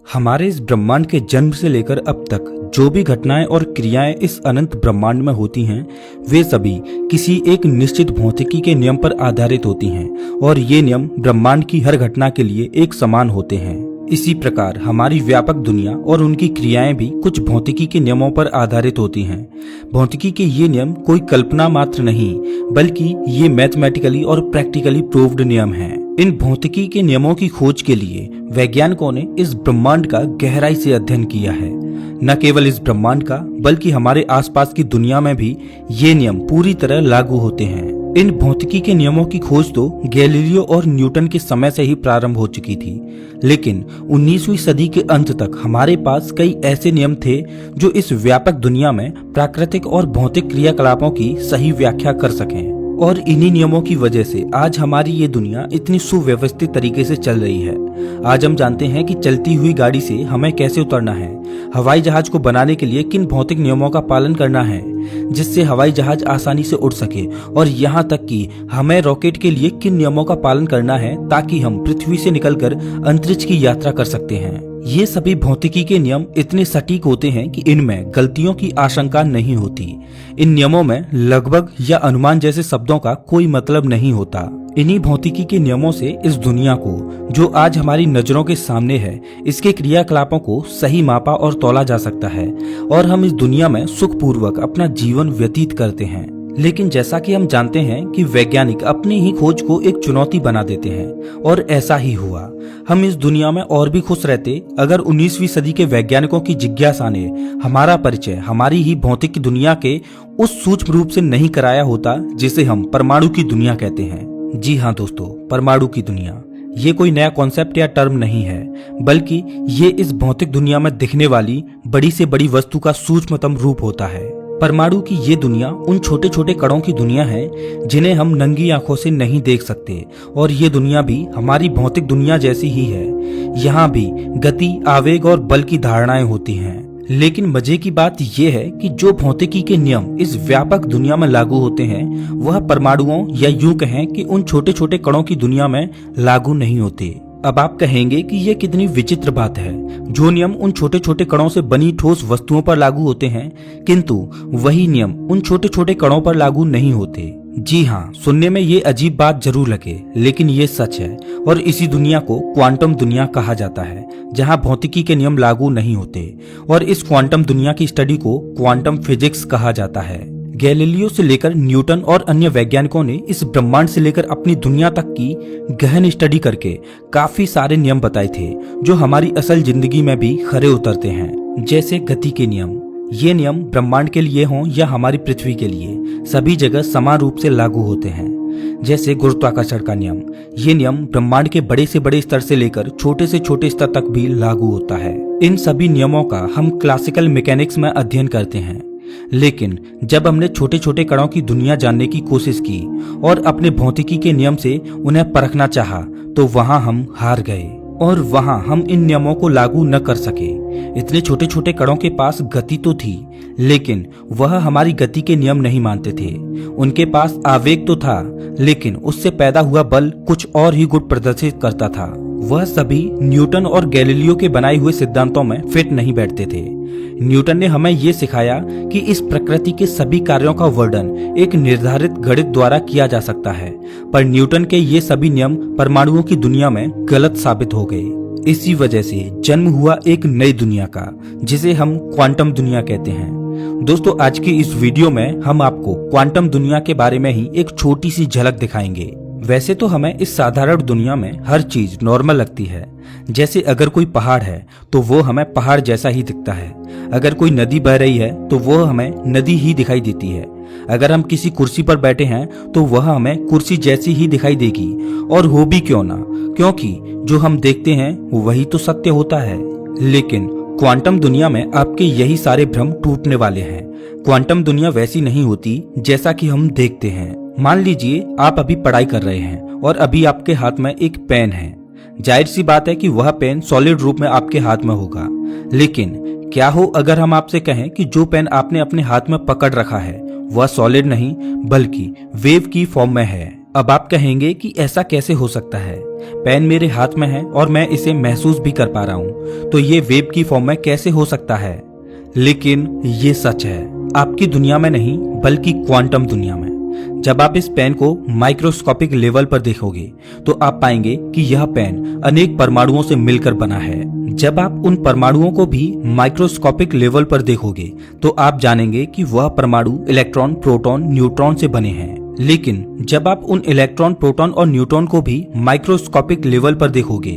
हमारे इस ब्रह्मांड के जन्म से लेकर अब तक जो भी घटनाएं और क्रियाएं इस अनंत ब्रह्मांड में होती हैं, वे सभी किसी एक निश्चित भौतिकी के नियम पर आधारित होती हैं और ये नियम ब्रह्मांड की हर घटना के लिए एक समान होते हैं। इसी प्रकार हमारी व्यापक दुनिया और उनकी क्रियाएं भी कुछ भौतिकी के नियमों पर आधारित होती हैं। भौतिकी के ये नियम कोई कल्पना मात्र नहीं, बल्कि ये मैथमेटिकली और प्रैक्टिकली प्रूव्ड नियम हैं। इन भौतिकी के नियमों की खोज के लिए वैज्ञानिकों ने इस ब्रह्मांड का गहराई से अध्ययन किया है। न केवल इस ब्रह्मांड का, बल्कि हमारे आसपास की दुनिया में भी ये नियम पूरी तरह लागू होते हैं। इन भौतिकी के नियमों की खोज तो गैलीलियो और न्यूटन के समय से ही प्रारंभ हो चुकी थी, लेकिन 19वीं सदी के अंत तक हमारे पास कई ऐसे नियम थे जो इस व्यापक दुनिया में प्राकृतिक और भौतिक क्रियाकलापों की सही व्याख्या कर सकें। और इन्हीं नियमों की वजह से आज हमारी ये दुनिया इतनी सुव्यवस्थित तरीके से चल रही है। आज हम जानते हैं कि चलती हुई गाड़ी से हमें कैसे उतरना है, हवाई जहाज को बनाने के लिए किन भौतिक नियमों का पालन करना है जिससे हवाई जहाज आसानी से उड़ सके, और यहाँ तक कि हमें रॉकेट के लिए किन नियमों का पालन करना है ताकि हम पृथ्वी से निकलकर अंतरिक्ष की यात्रा कर सकते हैं। ये सभी भौतिकी के नियम इतने सटीक होते हैं कि इनमें गलतियों की आशंका नहीं होती। इन नियमों में लगभग या अनुमान जैसे शब्दों का कोई मतलब नहीं होता। इन्हीं भौतिकी के नियमों से इस दुनिया को, जो आज हमारी नजरों के सामने है, इसके क्रियाकलापों को सही मापा और तौला जा सकता है और हम इस दुनिया में सुखपूर्वक अपना जीवन व्यतीत करते हैं। लेकिन जैसा कि हम जानते हैं कि वैज्ञानिक अपनी ही खोज को एक चुनौती बना देते हैं, और ऐसा ही हुआ। हम इस दुनिया में और भी खुश रहते अगर 19वीं सदी के वैज्ञानिकों की जिज्ञासा ने हमारा परिचय हमारी ही भौतिक दुनिया के उस सूक्ष्म रूप से नहीं कराया होता जिसे हम परमाणु की दुनिया कहते हैं। जी हाँ दोस्तों, परमाणु की दुनिया ये कोई नया कॉन्सेप्ट या टर्म नहीं है, बल्कि ये इस भौतिक दुनिया में दिखने वाली बड़ी से बड़ी वस्तु का सूक्ष्मतम रूप होता है। परमाणु की ये दुनिया उन छोटे छोटे कणों की दुनिया है जिन्हें हम नंगी आंखों से नहीं देख सकते, और ये दुनिया भी हमारी भौतिक दुनिया जैसी ही है। यहाँ भी गति, आवेग और बल की धारणाएं होती हैं। लेकिन मजे की बात यह है कि जो भौतिकी के नियम इस व्यापक दुनिया में लागू होते हैं, वह परमाणुओं या यूं कहें कि उन छोटे छोटे कणों की दुनिया में लागू नहीं होते। अब आप कहेंगे कि यह कितनी विचित्र बात है। जो नियम उन छोटे छोटे कणों से बनी ठोस वस्तुओं पर लागू होते हैं, किंतु वही नियम उन छोटे छोटे कणों पर लागू नहीं होते। जी हाँ, सुनने में ये अजीब बात जरूर लगे, लेकिन ये सच है। और इसी दुनिया को क्वांटम दुनिया कहा जाता है, जहाँ भौतिकी के नियम लागू नहीं होते, और इस क्वांटम दुनिया की स्टडी को क्वांटम फिजिक्स कहा जाता है। गैलीलियो से लेकर न्यूटन और अन्य वैज्ञानिकों ने इस ब्रह्मांड से लेकर अपनी दुनिया तक की गहन स्टडी करके काफी सारे नियम बताए थे जो हमारी असल जिंदगी में भी खरे उतरते हैं। जैसे गति के नियम। ये नियम ब्रह्मांड के लिए हों या हमारी पृथ्वी के लिए, सभी जगह समान रूप से लागू होते हैं। जैसे गुरुत्वाकर्षण का नियम। ये नियम ब्रह्मांड के बड़े से बड़े स्तर से लेकर छोटे से छोटे स्तर तक भी लागू होता है। इन सभी नियमों का हम क्लासिकल मैकेनिक्स में अध्ययन करते हैं, लेकिन जब हमने छोटे छोटे कणों की दुनिया जानने की कोशिश की और अपने भौतिकी के नियम से उन्हें परखना चाहा, तो वहां हम हार गए और वहां हम इन नियमों को लागू न कर सके। इतने छोटे छोटे कणों के पास गति तो थी, लेकिन वह हमारी गति के नियम नहीं मानते थे। उनके पास आवेग तो था, लेकिन उससे पैदा हुआ बल कुछ और ही गुण प्रदर्शित करता था। वह सभी न्यूटन और गैलीलियो के बनाए हुए सिद्धांतों में फिट नहीं बैठते थे। न्यूटन ने हमें ये सिखाया कि इस प्रकृति के सभी कार्यों का वर्णन एक निर्धारित गणित द्वारा किया जा सकता है, पर न्यूटन के ये सभी नियम परमाणुओं की दुनिया में गलत साबित हो गए। इसी वजह से जन्म हुआ एक नई दुनिया का, जिसे हम क्वांटम दुनिया कहते हैं। दोस्तों, आज की इस वीडियो में हम आपको क्वांटम दुनिया के बारे में ही एक छोटी सी झलक दिखाएंगे। वैसे तो हमें इस साधारण दुनिया में हर चीज नॉर्मल लगती है। जैसे अगर कोई पहाड़ है तो वो हमें पहाड़ जैसा ही दिखता है, अगर कोई नदी बह रही है तो वो हमें नदी ही दिखाई देती है, अगर हम किसी कुर्सी पर बैठे हैं तो वह हमें कुर्सी जैसी ही दिखाई देगी, और हो भी क्यों ना, क्योंकि जो हम देखते हैं वही तो सत्य होता है। लेकिन क्वांटम दुनिया में आपके यही सारे भ्रम टूटने वाले हैं। क्वांटम दुनिया वैसी नहीं होती जैसा कि हम देखते हैं। मान लीजिए आप अभी पढ़ाई कर रहे हैं और अभी आपके हाथ में एक पेन है। जाहिर सी बात है कि वह पेन सॉलिड रूप में आपके हाथ में होगा, लेकिन क्या हो अगर हम आपसे कहें कि जो पेन आपने अपने हाथ में पकड़ रखा है वह सॉलिड नहीं बल्कि वेव की फॉर्म में है। अब आप कहेंगे कि ऐसा कैसे हो सकता है, पेन मेरे हाथ में है और मैं इसे महसूस भी कर पा रहा हूँ, तो ये वेव की फॉर्म में कैसे हो सकता है। लेकिन ये सच है, आपकी दुनिया में नहीं बल्कि क्वांटम दुनिया में। जब आप इस पेन को माइक्रोस्कोपिक लेवल पर देखोगे तो आप पाएंगे कि यह पेन अनेक परमाणुओं से मिलकर बना है। जब आप उन परमाणुओं को भी माइक्रोस्कोपिक लेवल पर देखोगे तो आप जानेंगे कि वह परमाणु इलेक्ट्रॉन, प्रोटॉन, न्यूट्रॉन से बने हैं। लेकिन जब आप उन इलेक्ट्रॉन, प्रोटॉन और न्यूट्रॉन को भी माइक्रोस्कोपिक लेवल पर देखोगे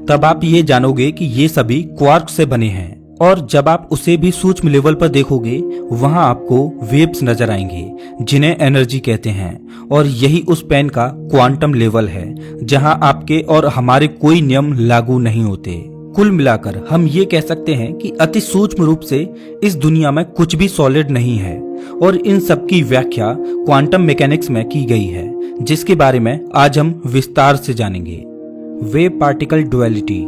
तब आप ये जानोगे कि ये सभी क्वार्क से बने हैं। और जब आप उसे भी सूक्ष्म लेवल पर देखोगे वहां आपको वेव्स नजर आएंगे जिन्हें एनर्जी कहते हैं। और यही उस पेन का क्वांटम लेवल है जहां आपके और हमारे कोई नियम लागू नहीं होते। कुल मिलाकर हम ये कह सकते हैं कि अति सूक्ष्म रूप से इस दुनिया में कुछ भी सॉलिड नहीं है और इन सब की व्याख्या क्वांटम मैकेनिक्स में की गई है, जिसके बारे में आज हम विस्तार से जानेंगे। Wave particle duality.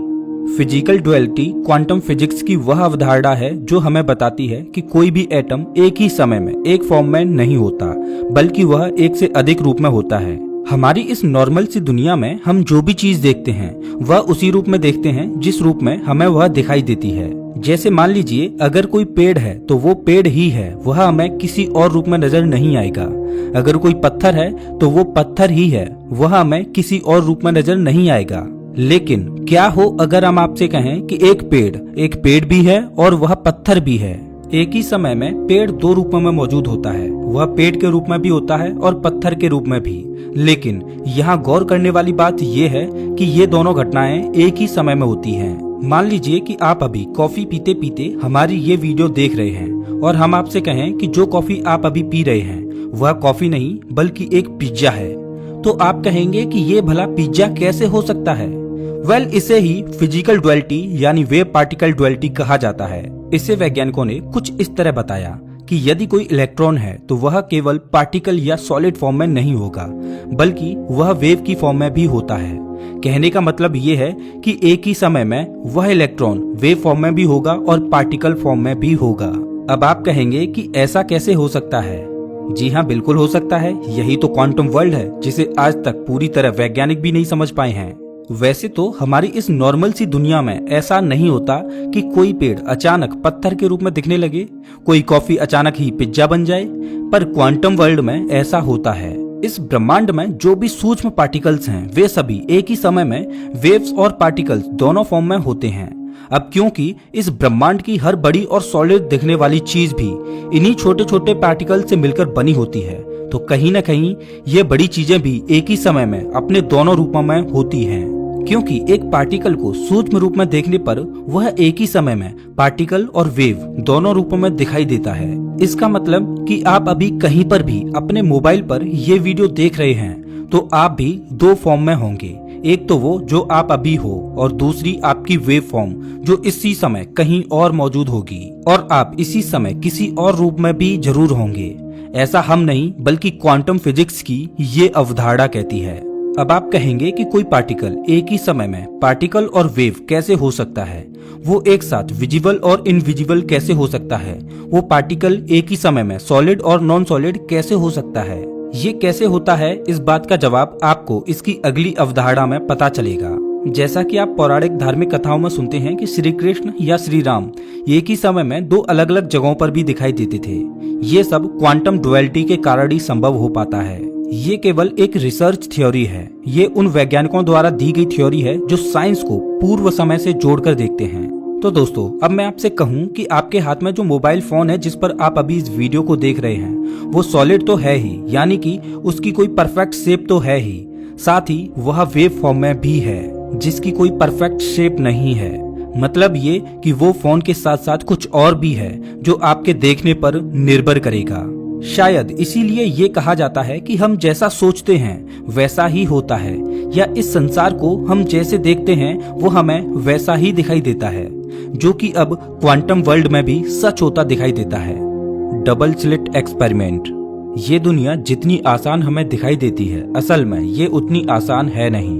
Physical duality quantum physics की वह अवधारणा है जो हमें बताती है कि कोई भी एटम एक ही समय में एक फॉर्म में नहीं होता, बल्कि वह एक से अधिक रूप में होता है। हमारी इस नॉर्मल सी दुनिया में हम जो भी चीज देखते हैं वह उसी रूप में देखते हैं जिस रूप में हमें वह दिखाई देती है। जैसे मान लीजिए अगर कोई पेड़ है तो वो पेड़ ही है, वह हमें किसी और रूप में नजर नहीं आएगा। अगर कोई पत्थर है तो वो पत्थर ही है, वह हमें किसी और रूप में नजर नहीं आएगा। लेकिन क्या हो अगर हम आपसे कहें कि एक पेड़ भी है और वह पत्थर भी है। एक ही समय में पेड़ दो रूपों में मौजूद होता है, वह पेड़ के रूप में भी होता है और पत्थर के रूप में भी। लेकिन यहाँ गौर करने वाली बात यह है कि ये दोनों घटनाएं एक ही समय में होती हैं। मान लीजिए कि आप अभी कॉफी पीते पीते हमारी ये वीडियो देख रहे हैं और हम आपसे कहें कि जो कॉफी आप अभी पी रहे हैं वह कॉफी नहीं बल्कि एक पिज्जा है, तो आप कहेंगे कि ये भला पिज्जा कैसे हो सकता है। इसे ही फिजिकल डुअलिटी यानी वेव पार्टिकल डुअलिटी कहा जाता है। इसे वैज्ञानिकों ने कुछ इस तरह बताया कि यदि कोई इलेक्ट्रॉन है तो वह केवल पार्टिकल या सॉलिड फॉर्म में नहीं होगा, बल्कि वह वेव की फॉर्म में भी होता है। कहने का मतलब ये है कि एक ही समय में वह इलेक्ट्रॉन वेव फॉर्म में भी होगा और पार्टिकल फॉर्म में भी होगा। अब आप कहेंगे कि ऐसा कैसे हो सकता है। जी हाँ, बिल्कुल हो सकता है। यही तो क्वांटम वर्ल्ड है जिसे आज तक पूरी तरह वैज्ञानिक भी नहीं समझ पाए हैं। वैसे तो हमारी इस नॉर्मल सी दुनिया में ऐसा नहीं होता कि कोई पेड़ अचानक पत्थर के रूप में दिखने लगे, कोई कॉफी अचानक ही पिज्जा बन जाए, पर क्वांटम वर्ल्ड में ऐसा होता है। इस ब्रह्मांड में जो भी सूक्ष्म पार्टिकल्स हैं वे सभी एक ही समय में वेव्स और पार्टिकल्स दोनों फॉर्म में होते हैं। अब क्योंकि इस ब्रह्मांड की हर बड़ी और सॉलिड दिखने वाली चीज भी इन्हीं छोटे छोटे पार्टिकल से मिलकर बनी होती है, तो कहीं न कहीं ये बड़ी चीजें भी एक ही समय में अपने दोनों रूपों में होती हैं। क्योंकि एक पार्टिकल को सूक्ष्म रूप में देखने पर वह एक ही समय में पार्टिकल और वेव दोनों रूपों में दिखाई देता है। इसका मतलब कि आप अभी कहीं पर भी अपने मोबाइल पर ये वीडियो देख रहे हैं तो आप भी दो फॉर्म में होंगे, एक तो वो जो आप अभी हो और दूसरी आपकी वेव फॉर्म जो इसी समय कहीं और मौजूद होगी, और आप इसी समय किसी और रूप में भी जरूर होंगे। ऐसा हम नहीं बल्कि क्वांटम फिजिक्स की ये अवधारणा कहती है। अब आप कहेंगे कि कोई पार्टिकल एक ही समय में पार्टिकल और वेव कैसे हो सकता है, वो एक साथ विजिबल और इनविजिबल कैसे हो सकता है, वो पार्टिकल एक ही समय में सॉलिड और नॉन सॉलिड कैसे हो सकता है। ये कैसे होता है, इस बात का जवाब आपको इसकी अगली अवधारणा में पता चलेगा। जैसा कि आप पौराणिक धार्मिक कथाओं में सुनते हैं कि श्री कृष्ण या श्री राम एक ही समय में दो अलग अलग जगहों पर भी दिखाई देते थे। ये सब क्वांटम डुअलिटी के कारण ही संभव हो पाता है। ये केवल एक रिसर्च थ्योरी है। ये उन वैज्ञानिकों द्वारा दी गई थ्योरी है जो साइंस को पूर्व समय से जोड़कर देखते हैं। तो दोस्तों, अब मैं आपसे कहूं कि आपके हाथ में जो मोबाइल फोन है जिस पर आप अभी इस वीडियो को देख रहे हैं वो सॉलिड तो है ही, यानी कि उसकी कोई परफेक्ट शेप तो है ही, साथ ही वह वेव फॉर्म में भी है जिसकी कोई परफेक्ट शेप नहीं है। मतलब ये कि वो फोन के साथ साथ कुछ और भी है जो आपके देखने पर निर्भर करेगा। शायद इसीलिए ये कहा जाता है कि हम जैसा सोचते हैं वैसा ही होता है, या इस संसार को हम जैसे देखते हैं वो हमें वैसा ही दिखाई देता है, जो कि अब क्वांटम वर्ल्ड में भी सच होता दिखाई देता है। Double slit experiment. ये दुनिया जितनी आसान हमें दिखाई देती है असल में ये उतनी आसान है नहीं।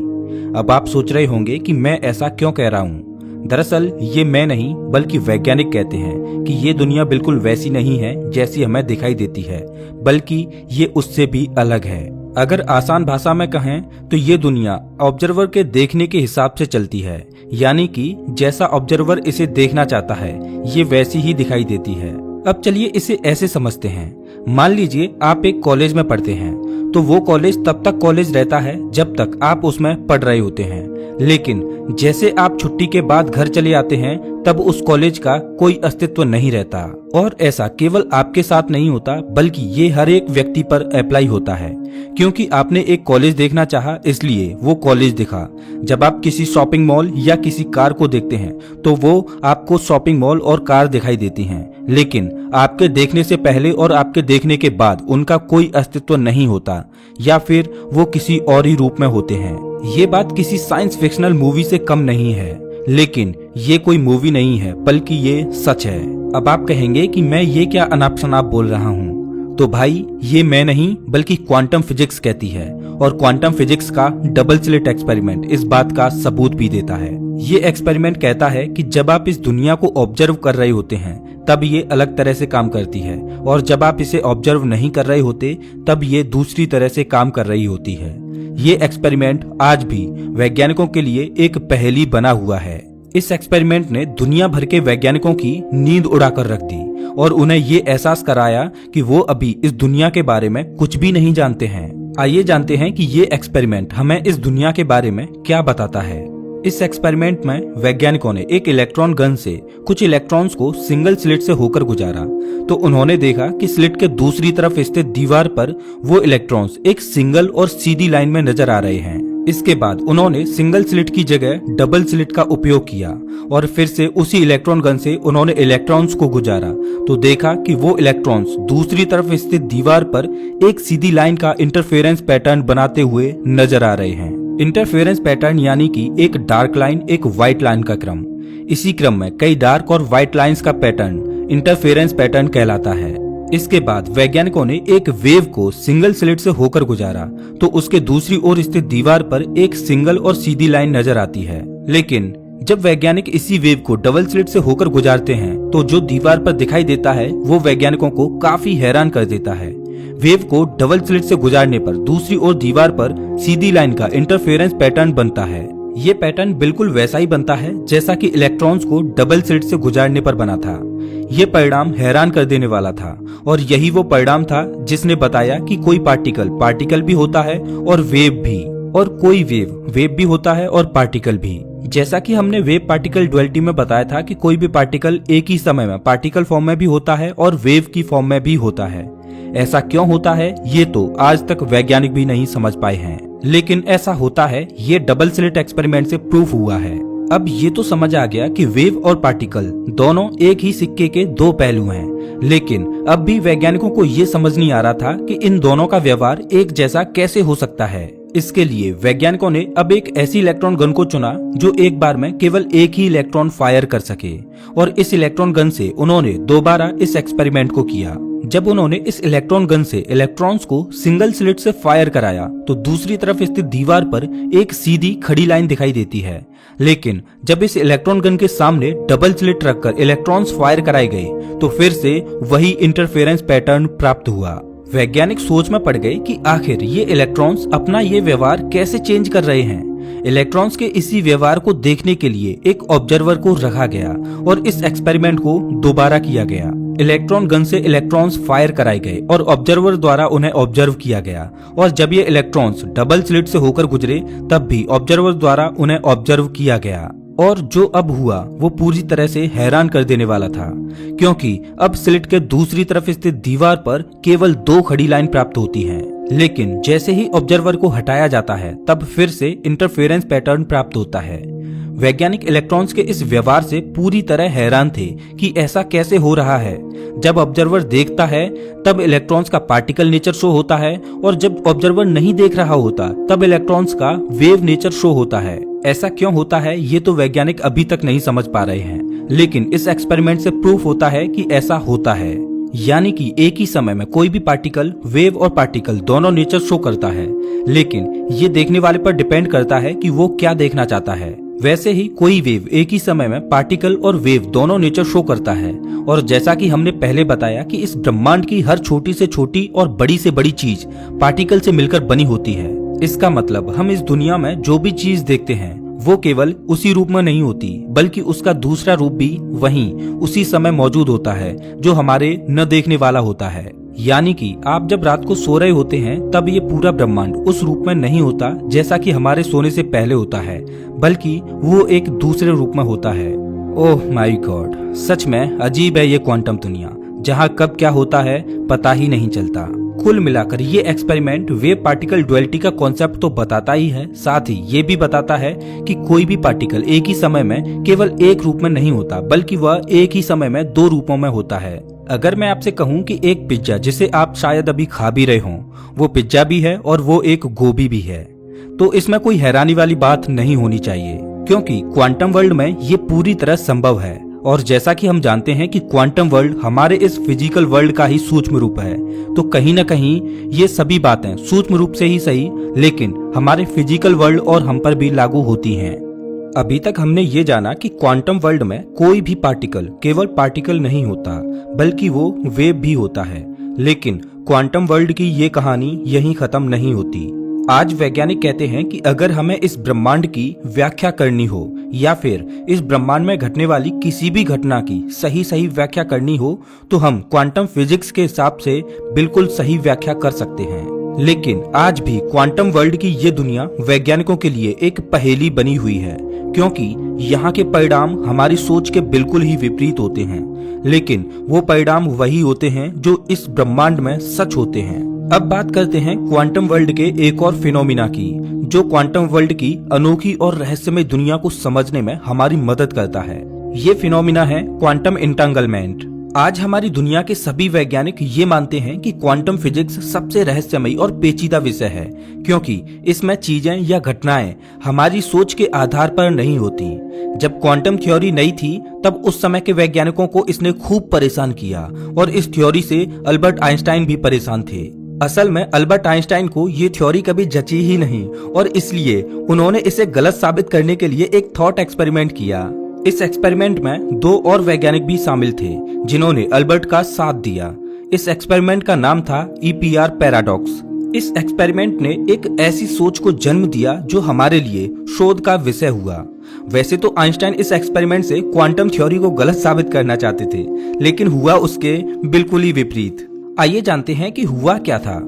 अब आप सोच रहे होंगे कि मैं ऐसा क्यों कह रहा हूँ। दरअसल ये मैं नहीं बल्कि वैज्ञानिक कहते हैं कि ये दुनिया बिल्कुल वैसी नहीं है जैसी हमें दिखाई देती है, बल्कि ये उससे भी अलग है। अगर आसान भाषा में कहें तो ये दुनिया ऑब्जर्वर के देखने के हिसाब से चलती है, यानी कि जैसा ऑब्जर्वर इसे देखना चाहता है ये वैसी ही दिखाई देती है। अब चलिए इसे ऐसे समझते हैं। मान लीजिए आप एक कॉलेज में पढ़ते हैं, तो वो कॉलेज तब तक कॉलेज रहता है जब तक आप उसमें पढ़ रहे होते हैं, लेकिन जैसे आप छुट्टी के बाद घर चले आते हैं तब उस कॉलेज का कोई अस्तित्व नहीं रहता। और ऐसा केवल आपके साथ नहीं होता बल्कि ये हर एक व्यक्ति पर अप्लाई होता है, क्योंकि आपने एक कॉलेज देखना चाहा इसलिए वो कॉलेज दिखा। जब आप किसी शॉपिंग मॉल या किसी कार को देखते हैं तो वो आपको शॉपिंग मॉल और कार दिखाई देती हैं, लेकिन आपके देखने से पहले और आपके देखने के बाद उनका कोई अस्तित्व नहीं होता, या फिर वो किसी और ही रूप में होते हैं। ये बात किसी साइंस फिक्शनल मूवी से कम नहीं है, लेकिन ये कोई मूवी नहीं है बल्कि ये सच है। अब आप कहेंगे कि मैं ये क्या अनाप शनाप बोल रहा हूँ, तो भाई ये मैं नहीं बल्कि क्वांटम फिजिक्स कहती है, और क्वांटम फिजिक्स का डबल स्लिट एक्सपेरिमेंट इस बात का सबूत भी देता है। ये एक्सपेरिमेंट कहता है कि जब आप इस दुनिया को ऑब्जर्व कर रहे होते हैं तब ये अलग तरह से काम करती है, और जब आप इसे ऑब्जर्व नहीं कर रहे होते तब ये दूसरी तरह से काम कर रही होती है। ये एक्सपेरिमेंट आज भी वैज्ञानिकों के लिए एक पहेली बना हुआ है। इस एक्सपेरिमेंट ने दुनिया भर के वैज्ञानिकों की नींद उड़ाकर रख दी और उन्हें ये एहसास कराया कि वो अभी इस दुनिया के बारे में कुछ भी नहीं जानते हैं। आइए जानते हैं कि ये एक्सपेरिमेंट हमें इस दुनिया के बारे में क्या बताता है। इस एक्सपेरिमेंट में वैज्ञानिकों ने एक इलेक्ट्रॉन गन से कुछ इलेक्ट्रॉन्स को सिंगल स्लिट से होकर गुजारा, तो उन्होंने देखा कि स्लिट के दूसरी तरफ स्थित दीवार पर वो इलेक्ट्रॉन्स एक सिंगल और सीधी लाइन में नजर आ रहे हैं। इसके बाद उन्होंने सिंगल स्लिट की जगह डबल स्लिट का उपयोग किया और फिर से उसी इलेक्ट्रॉन गन से उन्होंने इलेक्ट्रॉन्स को गुजारा, तो देखा कि वो इलेक्ट्रॉन्स दूसरी तरफ स्थित दीवार पर एक सीधी लाइन का इंटरफेरेंस पैटर्न बनाते हुए नजर आ रहे हैं। इंटरफेरेंस पैटर्न यानी कि एक डार्क लाइन एक व्हाइट लाइन का क्रम। इसी क्रम में कई डार्क और व्हाइट लाइंस का पैटर्न इंटरफेरेंस पैटर्न कहलाता है। इसके बाद वैज्ञानिकों ने एक वेव को सिंगल स्लिट से होकर गुजारा, तो उसके दूसरी ओर स्थित दीवार पर एक सिंगल और सीधी लाइन नजर आती है। लेकिन जब वैज्ञानिक इसी वेव को डबल स्लिट से होकर गुजारते हैं तो जो दीवार पर दिखाई देता है वो वैज्ञानिकों को काफी हैरान कर देता है। वेव को डबल स्लिट से गुजारने पर दूसरी ओर दीवार पर सीधी लाइन का इंटरफेरेंस पैटर्न बनता है। ये पैटर्न बिल्कुल वैसा ही बनता है जैसा कि इलेक्ट्रॉन्स को डबल स्लिट से गुजारने पर बना था। ये परिणाम हैरान कर देने वाला था, और यही वो परिणाम था जिसने बताया कि कोई पार्टिकल भी होता है और वेव भी, और कोई वेव भी होता है और पार्टिकल भी। जैसा कि हमने वेव पार्टिकल ड्युअलिटी में बताया था कि कोई भी पार्टिकल एक ही समय में पार्टिकल फॉर्म में भी होता है और वेव की फॉर्म में भी होता है। ऐसा क्यों होता है ये तो आज तक वैज्ञानिक भी नहीं समझ पाए हैं, लेकिन ऐसा होता है, ये डबल स्लिट एक्सपेरिमेंट से प्रूफ हुआ है। अब ये तो समझ आ गया कि वेव और पार्टिकल दोनों एक ही सिक्के के दो पहलू हैं, लेकिन अब भी वैज्ञानिकों को ये समझ नहीं आ रहा था कि इन दोनों का व्यवहार एक जैसा कैसे हो सकता है। इसके लिए वैज्ञानिकों ने अब एक ऐसी इलेक्ट्रॉन गन को चुना जो एक बार में केवल एक ही इलेक्ट्रॉन फायर कर सके, और इस इलेक्ट्रॉन गन से उन्होंने दोबारा इस एक्सपेरिमेंट को किया। जब उन्होंने इस इलेक्ट्रॉन गन से इलेक्ट्रॉन्स को सिंगल स्लिट से फायर कराया तो दूसरी तरफ स्थित दीवार पर एक सीधी खड़ी लाइन दिखाई देती है, लेकिन जब इस इलेक्ट्रॉन गन के सामने डबल स्लिट रखकर इलेक्ट्रॉन्स फायर कराए गए तो फिर से वही इंटरफेरेंस पैटर्न प्राप्त हुआ। वैज्ञानिक सोच में पड़ गए कि आखिर ये इलेक्ट्रॉन्स अपना ये व्यवहार कैसे चेंज कर रहे हैं। इलेक्ट्रॉन्स के इसी व्यवहार को देखने के लिए एक ऑब्जर्वर को रखा गया और इस एक्सपेरिमेंट को दोबारा किया गया। इलेक्ट्रॉन गन से इलेक्ट्रॉन्स फायर कराए गए और ऑब्जर्वर द्वारा उन्हें ऑब्जर्व किया गया, और जब ये इलेक्ट्रॉन्स डबल स्लिट से होकर गुजरे तब भी ऑब्जर्वर द्वारा उन्हें ऑब्जर्व किया गया। और जो अब हुआ वो पूरी तरह से हैरान कर देने वाला था, क्योंकि अब स्लिट के दूसरी तरफ स्थित दीवार पर केवल दो खड़ी लाइन प्राप्त होती हैं, लेकिन जैसे ही ऑब्जर्वर को हटाया जाता है तब फिर से इंटरफेरेंस पैटर्न प्राप्त होता है। वैज्ञानिक इलेक्ट्रॉन्स के इस व्यवहार से पूरी तरह हैरान थे कि ऐसा कैसे हो रहा है। जब ऑब्जर्वर देखता है तब इलेक्ट्रॉन्स का पार्टिकल नेचर शो होता है, और जब ऑब्जर्वर नहीं देख रहा होता तब इलेक्ट्रॉन्स का वेव नेचर शो होता है। ऐसा क्यों होता है ये तो वैज्ञानिक अभी तक नहीं समझ पा रहे हैं, लेकिन इस एक्सपेरिमेंट से प्रूफ होता है कि ऐसा होता है। यानी कि एक ही समय में कोई भी पार्टिकल, वेव और पार्टिकल दोनों नेचर शो करता है, लेकिन ये देखने वाले पर डिपेंड करता है कि वो क्या देखना चाहता है। वैसे ही कोई वेव एक ही समय में पार्टिकल और वेव दोनों नेचर शो करता है। और जैसा कि हमने पहले बताया कि इस ब्रह्मांड की हर छोटी से छोटी और बड़ी से बड़ी चीज पार्टिकल से मिलकर बनी होती है। इसका मतलब हम इस दुनिया में जो भी चीज देखते हैं वो केवल उसी रूप में नहीं होती, बल्कि उसका दूसरा रूप भी वहीं उसी समय मौजूद होता है जो हमारे न देखने वाला होता है। यानी कि आप जब रात को सो रहे होते हैं तब ये पूरा ब्रह्मांड उस रूप में नहीं होता जैसा कि हमारे सोने से पहले होता है, बल्कि वो एक दूसरे रूप में होता है। ओह माय गॉड, सच में अजीब है ये क्वांटम दुनिया, जहाँ कब क्या होता है पता ही नहीं चलता। कुल मिलाकर ये एक्सपेरिमेंट वेव पार्टिकल डुअलिटी का कॉन्सेप्ट तो बताता ही है, साथ ही ये भी बताता है कि कोई भी पार्टिकल एक ही समय में केवल एक रूप में नहीं होता, बल्कि वह एक ही समय में दो रूपों में होता है। अगर मैं आपसे कहूँ कि एक पिज्जा जिसे आप शायद अभी खा भी रहे हों, वो पिज्जा भी है और वो एक गोभी भी है, तो इसमें कोई हैरानी वाली बात नहीं होनी चाहिए, क्योंकि क्वांटम वर्ल्ड में ये पूरी तरह संभव है। और जैसा कि हम जानते हैं कि क्वांटम वर्ल्ड हमारे इस फिजिकल वर्ल्ड का ही सूक्ष्म रूप है, तो कहीं न कहीं ये सभी बातें सूक्ष्म रूप से ही सही, लेकिन हमारे फिजिकल वर्ल्ड और हम पर भी लागू होती हैं। अभी तक हमने ये जाना कि क्वांटम वर्ल्ड में कोई भी पार्टिकल केवल पार्टिकल नहीं होता, बल्कि वो वेव भी होता है। लेकिन क्वांटम वर्ल्ड की ये कहानी यहीं खत्म नहीं होती। आज वैज्ञानिक कहते हैं कि अगर हमें इस ब्रह्मांड की व्याख्या करनी हो या फिर इस ब्रह्मांड में घटने वाली किसी भी घटना की सही व्याख्या करनी हो, तो हम क्वांटम फिजिक्स के हिसाब से बिल्कुल सही व्याख्या कर सकते हैं। लेकिन आज भी क्वांटम वर्ल्ड की ये दुनिया वैज्ञानिकों के लिए एक पहेली बनी हुई है, क्योंकि यहाँ के परिणाम हमारी सोच के बिल्कुल ही विपरीत होते हैं, लेकिन वो परिणाम वही होते हैं जो इस ब्रह्मांड में सच होते हैं। अब बात करते हैं क्वांटम वर्ल्ड के एक और फिनोमिना की, जो क्वांटम वर्ल्ड की अनोखी और रहस्यमय दुनिया को समझने में हमारी मदद करता है। ये फिनोमिना है क्वांटम इंटेंगलमेंट। आज हमारी दुनिया के सभी वैज्ञानिक ये मानते हैं कि क्वांटम फिजिक्स सबसे रहस्यमयी और पेचीदा विषय है, क्योंकि इसमें चीजें या घटनाएं हमारी सोच के आधार पर नहीं होती। जब क्वांटम थ्योरी नई थी तब उस समय के वैज्ञानिकों को इसने खूब परेशान किया, और इस थ्योरी से अल्बर्ट आइंस्टाइन भी परेशान थे। असल में अल्बर्ट आइंस्टाइन को ये थ्योरी कभी जची ही नहीं, और इसलिए उन्होंने इसे गलत साबित करने के लिए एक थॉट एक्सपेरिमेंट किया। इस एक्सपेरिमेंट में दो और वैज्ञानिक भी शामिल थे जिन्होंने अल्बर्ट का साथ दिया। इस एक्सपेरिमेंट का नाम था EPR पैराडॉक्स। इस एक्सपेरिमेंट ने एक ऐसी सोच को जन्म दिया जो हमारे लिए शोध का विषय हुआ। वैसे तो आइंस्टाइन इस एक्सपेरिमेंट से क्वांटम थ्योरी को गलत साबित करना चाहते थे, लेकिन हुआ उसके बिल्कुल ही विपरीत। आइए जानते हैं कि हुआ क्या था।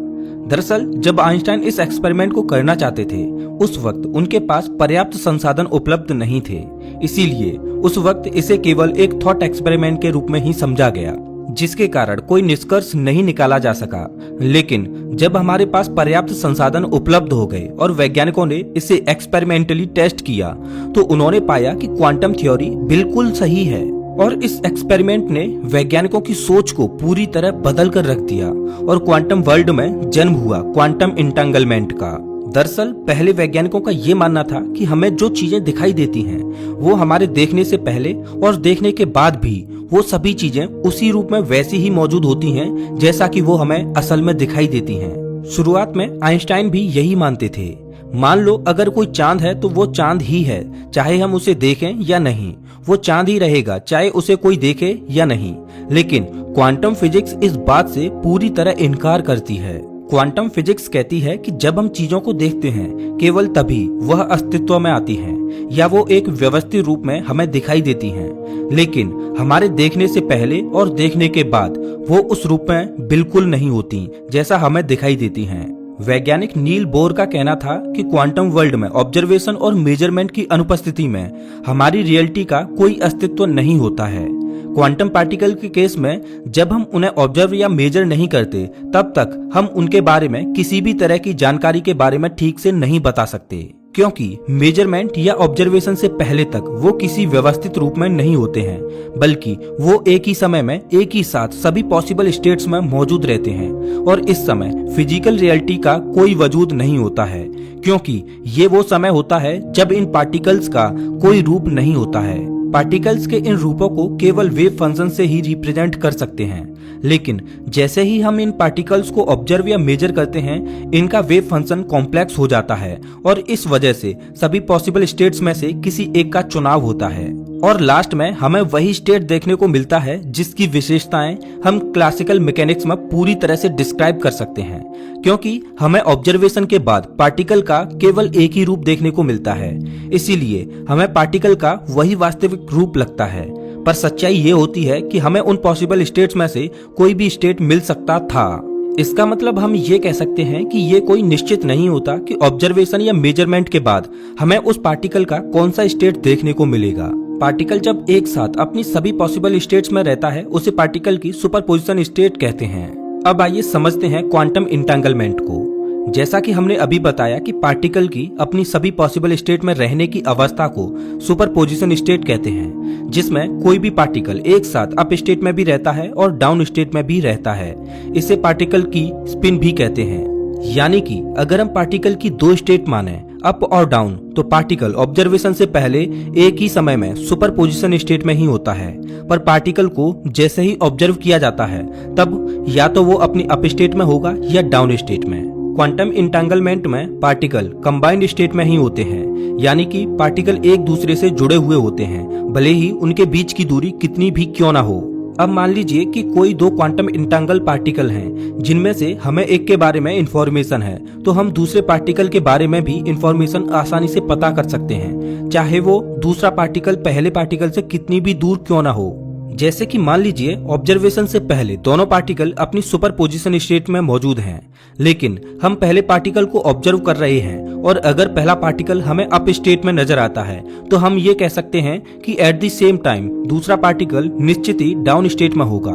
दरअसल जब आइंस्टाइन इस एक्सपेरिमेंट को करना चाहते थे, उस वक्त उनके पास पर्याप्त संसाधन उपलब्ध नहीं थे, इसीलिए उस वक्त इसे केवल एक थॉट एक्सपेरिमेंट के रूप में ही समझा गया, जिसके कारण कोई निष्कर्ष नहीं निकाला जा सका। लेकिन जब हमारे पास पर्याप्त संसाधन उपलब्ध हो गए और वैज्ञानिकों ने इसे एक्सपेरिमेंटली टेस्ट किया, तो उन्होंने पाया कि क्वांटम थ्योरी बिल्कुल सही है, और इस एक्सपेरिमेंट ने वैज्ञानिकों की सोच को पूरी तरह बदल कर रख दिया और क्वांटम वर्ल्ड में जन्म हुआ क्वांटम इंटेंगलमेंट का। दरअसल पहले वैज्ञानिकों का ये मानना था कि हमें जो चीजें दिखाई देती हैं वो हमारे देखने से पहले और देखने के बाद भी वो सभी चीजें उसी रूप में वैसी ही मौजूद होती हैं जैसा कि वो हमें असल में दिखाई देती हैं। शुरुआत में आइंस्टाइन भी यही मानते थे। मान लो अगर कोई चांद है तो वो चांद ही है, चाहे हम उसे देखें या नहीं, वो चांद ही रहेगा चाहे उसे कोई देखे या नहीं। लेकिन क्वांटम फिजिक्स इस बात से पूरी तरह इनकार करती है। क्वांटम फिजिक्स कहती है कि जब हम चीजों को देखते हैं केवल तभी वह अस्तित्व में आती हैं या वो एक व्यवस्थित रूप में हमें दिखाई देती हैं, लेकिन हमारे देखने से पहले और देखने के बाद वो उस रूप में बिल्कुल नहीं होती जैसा हमें दिखाई देती हैं। वैज्ञानिक नील बोर का कहना था कि क्वांटम वर्ल्ड में ऑब्जर्वेशन और मेजरमेंट की अनुपस्थिति में हमारी रियलिटी का कोई अस्तित्व नहीं होता है। क्वांटम पार्टिकल के केस में जब हम उन्हें ऑब्जर्व या मेजर नहीं करते तब तक हम उनके बारे में किसी भी तरह की जानकारी के बारे में ठीक से नहीं बता सकते, क्योंकि मेजरमेंट या ऑब्जर्वेशन से पहले तक वो किसी व्यवस्थित रूप में नहीं होते हैं, बल्कि वो एक ही समय में एक ही साथ सभी पॉसिबल स्टेट्स में मौजूद रहते हैं। और इस समय फिजिकल रियलिटी का कोई वजूद नहीं होता है, क्योंकि ये वो समय होता है जब इन पार्टिकल्स का कोई रूप नहीं होता है। पार्टिकल्स के इन रूपों को केवल वेव फंक्शन से ही रिप्रेजेंट कर सकते हैं, लेकिन जैसे ही हम इन पार्टिकल्स को ऑब्जर्व या मेजर करते हैं, इनका वेव फंक्शन कॉम्प्लेक्स हो जाता है और इस वजह से सभी पॉसिबल स्टेट्स में से किसी एक का चुनाव होता है और लास्ट में हमें वही स्टेट देखने को मिलता है जिसकी विशेषताएं हम क्लासिकल मैकेनिक्स में पूरी तरह से डिस्क्राइब कर सकते हैं, क्योंकि हमें ऑब्जर्वेशन के बाद पार्टिकल का केवल एक ही रूप देखने को मिलता है। इसीलिए हमें पार्टिकल का वही वास्तविक रूप लगता है, पर सच्चाई ये होती है कि हमें उन पॉसिबल स्टेट्स में से कोई भी स्टेट मिल सकता था। इसका मतलब हम ये कह सकते हैं कि ये कोई निश्चित नहीं होता कि ऑब्जर्वेशन या मेजरमेंट के बाद हमें उस पार्टिकल का कौन सा स्टेट देखने को मिलेगा। पार्टिकल जब एक साथ अपनी सभी पॉसिबल स्टेट्स में रहता है, उसे पार्टिकल की सुपरपोजिशन स्टेट कहते हैं। अब आइए समझते हैं क्वांटम इंटेंगलमेंट को। जैसा कि हमने अभी बताया कि पार्टिकल की अपनी सभी पॉसिबल स्टेट में रहने की अवस्था को सुपरपोजिशन स्टेट कहते हैं, जिसमें कोई भी पार्टिकल एक साथ अप स्टेट में भी रहता है और डाउन स्टेट में भी रहता है। इसे पार्टिकल की स्पिन भी कहते हैं। यानी कि अगर हम पार्टिकल की दो स्टेट माने, अप और डाउन, तो पार्टिकल ऑब्जर्वेशन से पहले एक ही समय में सुपरपोजिशन स्टेट में ही होता है, पर पार्टिकल को जैसे ही ऑब्जर्व किया जाता है तब या तो वो अपनी अप स्टेट में होगा या डाउन स्टेट में। क्वांटम इंटेंगलमेंट में पार्टिकल कंबाइंड स्टेट में ही होते हैं, यानी कि पार्टिकल एक दूसरे से जुड़े हुए होते हैं, भले ही उनके बीच की दूरी कितनी भी क्यों ना हो। अब मान लीजिए कि कोई दो क्वांटम इंटेंगल पार्टिकल हैं, जिनमें से हमें एक के बारे में इंफॉर्मेशन है, तो हम दूसरे पार्टिकल के बारे में भी इंफॉर्मेशन आसानी से पता कर सकते हैं, चाहे वो दूसरा पार्टिकल पहले पार्टिकल से कितनी भी दूर क्यों ना हो। जैसे कि मान लीजिए ऑब्जर्वेशन से पहले दोनों पार्टिकल अपनी सुपरपोजिशन स्टेट में मौजूद हैं, लेकिन हम पहले पार्टिकल को ऑब्जर्व कर रहे हैं और अगर पहला पार्टिकल हमें अप स्टेट में नजर आता है तो हम ये कह सकते हैं कि एट द सेम टाइम दूसरा पार्टिकल निश्चित ही डाउन स्टेट में होगा,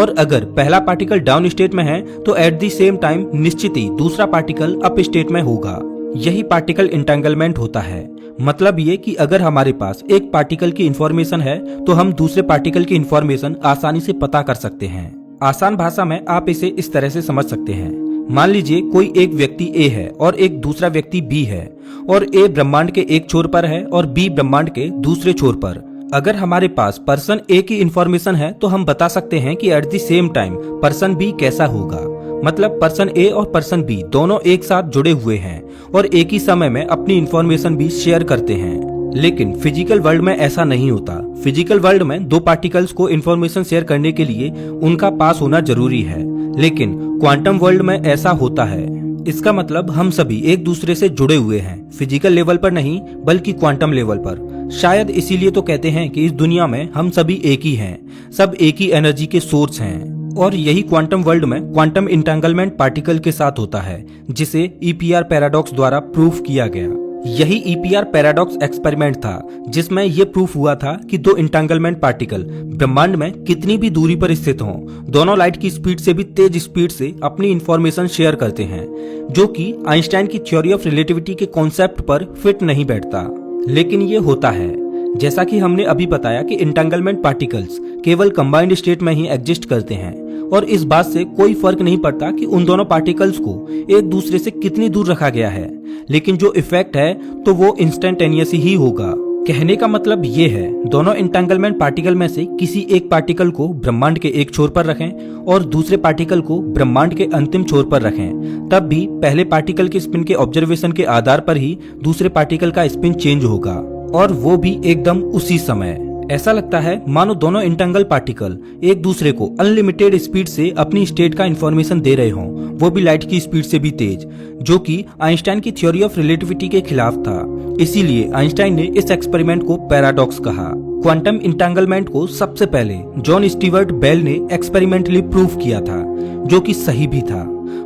और अगर पहला पार्टिकल डाउन स्टेट में है तो एट द सेम टाइम निश्चित ही दूसरा पार्टिकल अप स्टेट में होगा। यही पार्टिकल इंटेंगलमेंट होता है। मतलब ये कि अगर हमारे पास एक पार्टिकल की इंफॉर्मेशन है तो हम दूसरे पार्टिकल की इंफॉर्मेशन आसानी से पता कर सकते हैं। आसान भाषा में आप इसे इस तरह से समझ सकते हैं। मान लीजिए कोई एक व्यक्ति ए है और एक दूसरा व्यक्ति बी है, और ए ब्रह्मांड के एक छोर पर है और बी ब्रह्मांड के दूसरे छोर पर। अगर हमारे पास पर्सन ए की इंफॉर्मेशन है तो हम बता सकते हैं कि at the same time person B कैसा होगा। मतलब पर्सन ए और पर्सन बी दोनों एक साथ जुड़े हुए हैं और एक ही समय में अपनी इंफॉर्मेशन भी शेयर करते हैं। लेकिन फिजिकल वर्ल्ड में ऐसा नहीं होता। फिजिकल वर्ल्ड में दो पार्टिकल्स को इंफॉर्मेशन शेयर करने के लिए उनका पास होना जरूरी है, लेकिन क्वांटम वर्ल्ड में ऐसा होता है। इसका मतलब हम सभी एक दूसरे से जुड़े हुए हैं, फिजिकल लेवल पर नहीं बल्कि क्वांटम लेवल पर। शायद इसीलिए तो कहते हैं कि इस दुनिया में हम सभी एक ही हैं, सब एक ही एनर्जी के सोर्स हैं। और यही क्वांटम वर्ल्ड में क्वांटम इंटेंगलमेंट पार्टिकल के साथ होता है, जिसे ईपीआर पैराडॉक्स द्वारा प्रूफ किया गया। यही ईपीआर पैराडॉक्स एक्सपेरिमेंट था जिसमें यह प्रूफ हुआ था कि दो इंटेंगलमेंट पार्टिकल ब्रह्मांड में कितनी भी दूरी पर स्थित हों, दोनों लाइट की स्पीड से भी तेज स्पीड से अपनी इंफॉर्मेशन शेयर करते हैं, जो कि आइंस्टाइन की थ्योरी ऑफ रिलेटिविटी के कॉन्सेप्ट पर फिट नहीं बैठता, लेकिन ये होता है। जैसा कि हमने अभी बताया कि इंटेंगलमेंट पार्टिकल्स केवल कंबाइंड स्टेट में ही एग्जिस्ट करते हैं, और इस बात से कोई फर्क नहीं पड़ता कि उन दोनों पार्टिकल्स को एक दूसरे से कितनी दूर रखा गया है, लेकिन जो इफेक्ट है तो वो इंस्टेंटेनियस ही होगा। कहने का मतलब ये है, दोनों इंटेंगलमेंट पार्टिकल में से किसी एक पार्टिकल को ब्रह्मांड के एक छोर पर रखें और दूसरे पार्टिकल को ब्रह्मांड के अंतिम छोर पर रखें, तब भी पहले पार्टिकल के स्पिन के ऑब्जर्वेशन के आधार पर ही दूसरे पार्टिकल का स्पिन चेंज होगा, और वो भी एकदम उसी समय। ऐसा लगता है मानो दोनों इंटेंगल पार्टिकल एक दूसरे को अनलिमिटेड स्पीड से अपनी स्टेट का इंफॉर्मेशन दे रहे हों, वो भी लाइट की स्पीड से भी तेज, जो कि आइंस्टाइन की थ्योरी ऑफ रिलेटिविटी के खिलाफ था। इसीलिए आइंस्टाइन ने इस एक्सपेरिमेंट को पैराडॉक्स कहा। क्वांटम इंटेंगलमेंट को सबसे पहले जॉन स्टीवर्ट बेल ने एक्सपेरिमेंटली प्रूव किया था, जो कि सही भी था।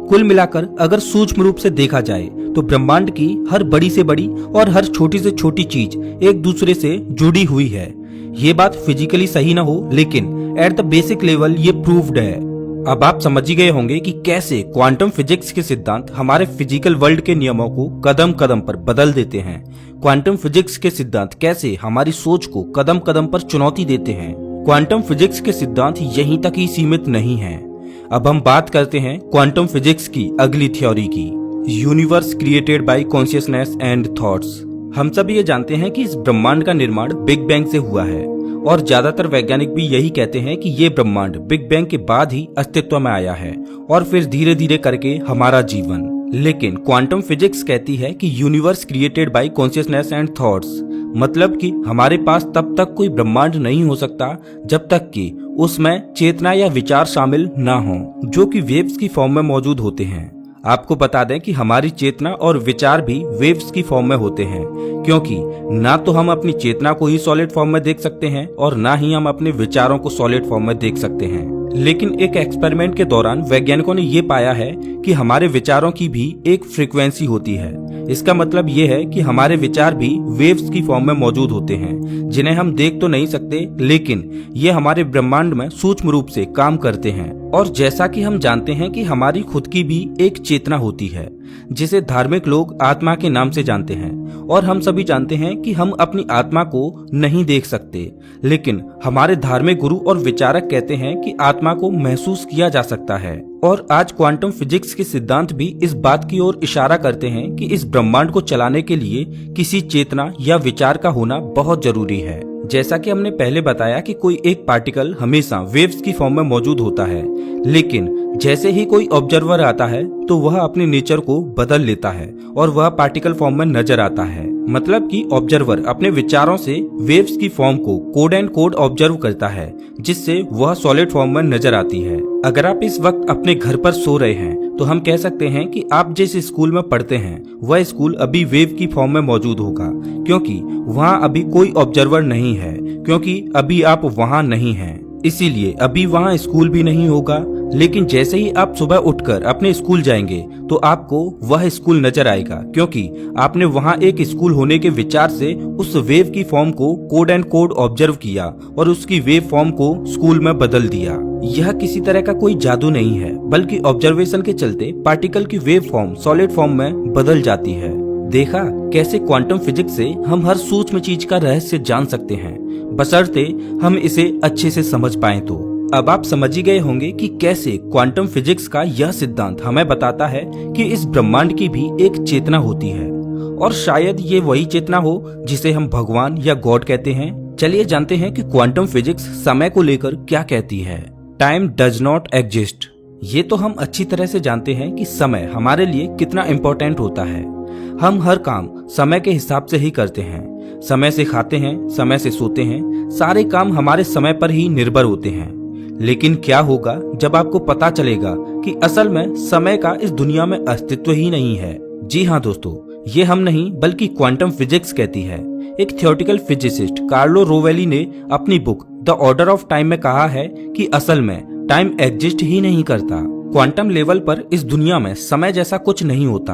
कुल मिलाकर अगर सूक्ष्म रूप से देखा जाए तो ब्रह्मांड की हर बड़ी से बड़ी और हर छोटी से छोटी चीज एक दूसरे से जुड़ी हुई है। ये बात फिजिकली सही ना हो, लेकिन एट द बेसिक लेवल ये प्रूव्ड है। अब आप समझ ही गए होंगे कि कैसे क्वांटम फिजिक्स के सिद्धांत हमारे फिजिकल वर्ल्ड के नियमों को कदम कदम पर बदल देते हैं। क्वांटम फिजिक्स के सिद्धांत कैसे हमारी सोच को कदम कदम पर चुनौती देते हैं। क्वांटम फिजिक्स के सिद्धांत यहीं तक ही सीमित नहीं हैं। अब हम बात करते हैं क्वांटम फिजिक्स की अगली थ्योरी की, universe created by consciousness and thoughts. हम सब ये जानते हैं कि इस ब्रह्मांड का निर्माण बिग बैंग से हुआ है, और ज्यादातर वैज्ञानिक भी यही कहते हैं कि ये ब्रह्मांड बिग बैंग के बाद ही अस्तित्व में आया है और फिर धीरे धीरे करके हमारा जीवन। लेकिन क्वांटम फिजिक्स कहती है कि universe created by consciousness and thoughts, मतलब कि हमारे पास तब तक कोई ब्रह्मांड नहीं हो सकता जब तक कि उसमें चेतना या विचार शामिल ना हो, जो कि वेव्स की फॉर्म में मौजूद होते हैं। आपको बता दें कि हमारी चेतना और विचार भी वेव्स की फॉर्म में होते हैं, क्योंकि ना तो हम अपनी चेतना को ही सॉलिड फॉर्म में देख सकते हैं और ना ही हम अपने विचारों को सॉलिड फॉर्म में देख सकते हैं। लेकिन एक एक्सपेरिमेंट के दौरान वैज्ञानिकों ने ये पाया है कि हमारे विचारों की भी एक फ्रीक्वेंसी होती है। इसका मतलब ये है कि हमारे विचार भी वेव्स की फॉर्म में मौजूद होते हैं, जिन्हें हम देख तो नहीं सकते, लेकिन ये हमारे ब्रह्मांड में सूक्ष्म रूप से काम करते हैं। और जैसा कि हम जानते हैं कि हमारी खुद की भी एक चेतना होती है, जिसे धार्मिक लोग आत्मा के नाम से जानते हैं, और हम सभी जानते हैं कि हम अपनी आत्मा को नहीं देख सकते, लेकिन हमारे धार्मिक गुरु और विचारक कहते हैं कि आत्मा को महसूस किया जा सकता है। और आज क्वांटम फिजिक्स के सिद्धांत भी इस बात की ओर इशारा करते हैं कि इस ब्रह्मांड को चलाने के लिए किसी चेतना या विचार का होना बहुत जरूरी है। जैसा कि हमने पहले बताया कि कोई एक पार्टिकल हमेशा वेव्स की फॉर्म में मौजूद होता है, लेकिन जैसे ही कोई ऑब्जर्वर आता है तो वह अपने नेचर को बदल लेता है और वह पार्टिकल फॉर्म में नजर आता है। मतलब कि ऑब्जर्वर अपने विचारों से वेव्स की फॉर्म को कोड एंड कोड ऑब्जर्व करता है, जिससे वह सॉलिड फॉर्म में नजर आती है। अगर आप इस वक्त अपने घर पर सो रहे हैं तो हम कह सकते हैं कि आप जिस स्कूल में पढ़ते हैं वह स्कूल अभी वेव की फॉर्म में मौजूद होगा, क्योंकि वहाँ अभी कोई ऑब्जर्वर नहीं है, क्योंकि अभी आप वहाँ नहीं हैं, इसीलिए अभी वहाँ स्कूल भी नहीं होगा। लेकिन जैसे ही आप सुबह उठकर अपने स्कूल जाएंगे तो आपको वह स्कूल नजर आएगा, क्योंकि आपने वहाँ एक स्कूल होने के विचार से उस वेव की फॉर्म को कोड एंड कोड ऑब्जर्व किया और उसकी वेव फॉर्म को स्कूल में बदल दिया। यह किसी तरह का कोई जादू नहीं है, बल्कि ऑब्जर्वेशन के चलते पार्टिकल की वेव फॉर्म सॉलिड फॉर्म में बदल जाती है। देखा कैसे क्वांटम फिजिक्स से हम हर सूक्ष्म चीज का रहस्य जान सकते हैं, बशर्ते हम इसे अच्छे से समझ पाएं। तो अब आप समझ ही गए होंगे कि कैसे क्वांटम फिजिक्स का यह सिद्धांत हमें बताता है कि इस ब्रह्मांड की भी एक चेतना होती है, और शायद ये वही चेतना हो जिसे हम भगवान या गॉड कहते हैं। चलिए जानते हैं कि क्वांटम फिजिक्स समय को लेकर क्या कहती है। Time does not exist. ये तो हम अच्छी तरह से जानते हैं कि समय हमारे लिए कितना इम्पोर्टेंट होता है। हम हर काम समय के हिसाब से ही करते हैं, समय से खाते हैं, समय से सोते हैं, सारे काम हमारे समय पर ही निर्भर होते हैं। लेकिन क्या होगा जब आपको पता चलेगा कि असल में समय का इस दुनिया में अस्तित्व ही नहीं है। जी हाँ दोस्तों, ये हम नहीं बल्कि क्वांटम फिजिक्स कहती है। एक थियोरेटिकल फिजिसिस्ट कार्लो रोवेली ने अपनी book the order of time में कहा है कि असल में टाइम एग्जिस्ट ही नहीं करता। क्वांटम लेवल पर इस दुनिया में समय जैसा कुछ नहीं होता।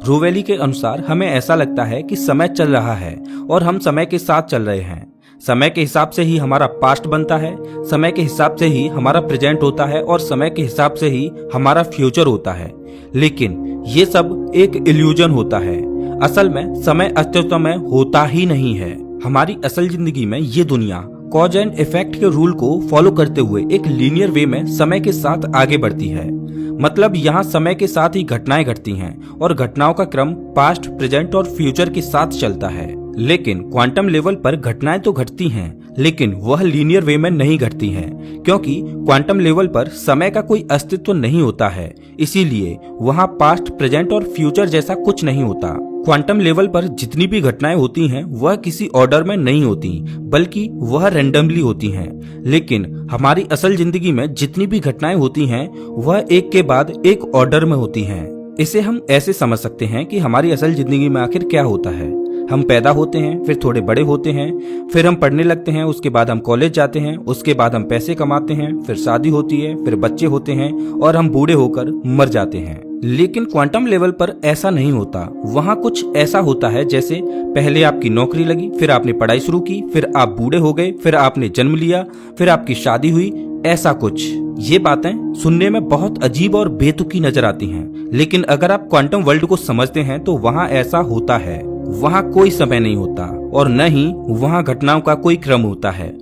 रोवेली के अनुसार हमें ऐसा लगता है कि समय चल रहा है और हम समय के साथ चल रहे हैं। समय के हिसाब से ही हमारा पास्ट बनता है, समय के हिसाब से ही हमारा प्रेजेंट होता है और समय के हिसाब से ही हमारा फ्यूचर होता है। लेकिन ये सब एक इल्यूजन होता है। असल में समय अस्तित्व में होता ही नहीं है। हमारी असल जिंदगी में ये दुनिया कॉज एंड इफेक्ट के रूल को फॉलो करते हुए एक लीनियर वे में समय के साथ आगे बढ़ती है। मतलब यहाँ समय के साथ ही घटनाएं घटती हैं और घटनाओं का क्रम पास्ट, प्रेजेंट और फ्यूचर के साथ चलता है। लेकिन क्वांटम लेवल पर घटनाएं तो घटती हैं, लेकिन वह लीनियर वे में नहीं घटती हैं, क्योंकि क्वांटम लेवल पर समय का कोई अस्तित्व नहीं होता है। इसीलिए वहाँ पास्ट, प्रेजेंट और फ्यूचर जैसा कुछ नहीं होता। क्वांटम लेवल पर जितनी भी घटनाएं होती हैं वह किसी ऑर्डर में नहीं होती, बल्कि वह रैंडमली होती हैं। लेकिन हमारी असल जिंदगी में जितनी भी घटनाएं होती हैं वह एक के बाद एक ऑर्डर में होती हैं। इसे हम ऐसे समझ सकते हैं कि हमारी असल जिंदगी में आखिर क्या होता है। हम पैदा होते हैं, फिर थोड़े बड़े होते हैं, फिर हम पढ़ने लगते हैं, उसके बाद हम कॉलेज जाते हैं, उसके बाद हम पैसे कमाते हैं, फिर शादी होती है, फिर बच्चे होते हैं और हम बूढ़े होकर मर जाते हैं। लेकिन क्वांटम लेवल पर ऐसा नहीं होता। वहाँ कुछ ऐसा होता है जैसे पहले आपकी नौकरी लगी, फिर आपने पढ़ाई शुरू की, फिर आप बूढ़े हो गए, फिर आपने जन्म लिया, फिर आपकी शादी हुई, ऐसा कुछ। ये बातें सुनने में बहुत अजीब और बेतुकी नजर आती हैं, लेकिन अगर आप क्वांटम वर्ल्ड को समझते हैं तो वहाँ ऐसा होता है। वहाँ कोई समय नहीं होता और न ही वहाँ घटनाओं का कोई क्रम होता है।